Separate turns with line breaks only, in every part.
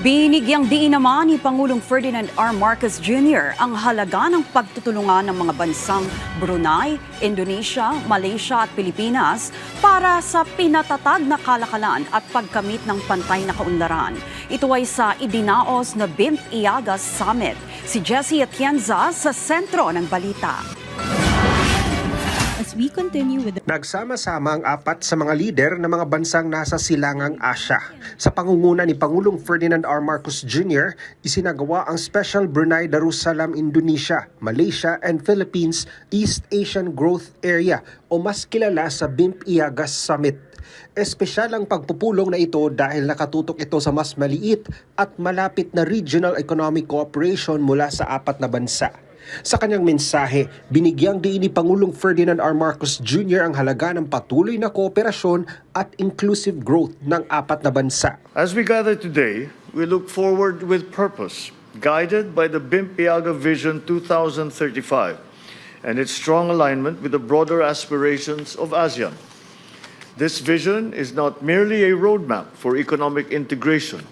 Binigyang diin naman ni Pangulong Ferdinand R. Marcos Jr. ang halaga ng pagtutulungan ng mga bansang Brunei, Indonesia, Malaysia at Pilipinas para sa pinatatag na kalakalan at pagkamit ng pantay na kaunlaran. Ito ay sa idinaos na BIMP Iagas Summit. Si Jessie Atienza sa sentro ng balita.
As we continue with the
Nagsama-sama ang apat sa mga lider ng mga bansang nasa silangang Asya. Sa pangunguna ni Pangulong Ferdinand R. Marcos Jr., isinagawa ang Special Brunei Darussalam Indonesia, Malaysia and Philippines East Asian Growth Area o mas kilala sa BIMP Iagas Summit. Espesyal ang pagpupulong na ito dahil nakatutok ito sa mas maliit at malapit na regional economic cooperation mula sa apat na bansa. Sa kanyang mensahe, binigyang diin ni Pangulong Ferdinand R. Marcos Jr. ang halaga ng patuloy na kooperasyon at inclusive growth ng apat na bansa.
As we gather today, we look forward with purpose, guided by the BIMP Iaga Vision 2035 and its strong alignment with the broader aspirations of ASEAN. This vision is not merely a roadmap for economic integration.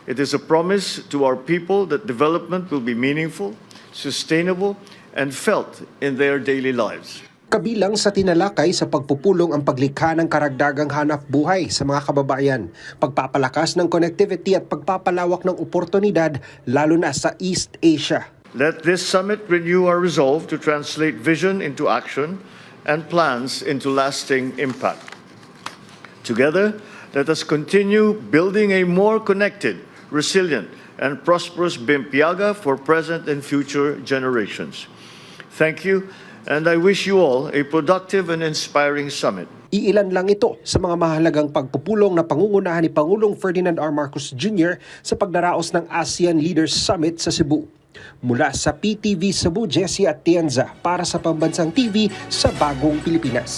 It is a promise to our people that development will be meaningful, sustainable, and felt in their daily lives.
Kabilang sa tinalakay sa pagpupulong ang paglikha ng karagdagang hanap buhay sa mga kababayan, pagpapalakas ng connectivity at pagpapalawak ng oportunidad lalo na sa East Asia.
Let this summit renew our resolve to translate vision into action and plans into lasting impact. Together, let us continue building a more connected, resilient, and prosperous BIMP Iaga for present and future generations. Thank you, and I wish you all a productive and inspiring summit.
Iilan lang ito sa mga mahalagang pagpupulong na pangungunahan ni Pangulong Ferdinand R. Marcos Jr. sa pagdaraos ng ASEAN Leaders Summit sa Cebu. Mula sa PTV Cebu, Jessie Atienza para sa Pambansang TV sa Bagong Pilipinas.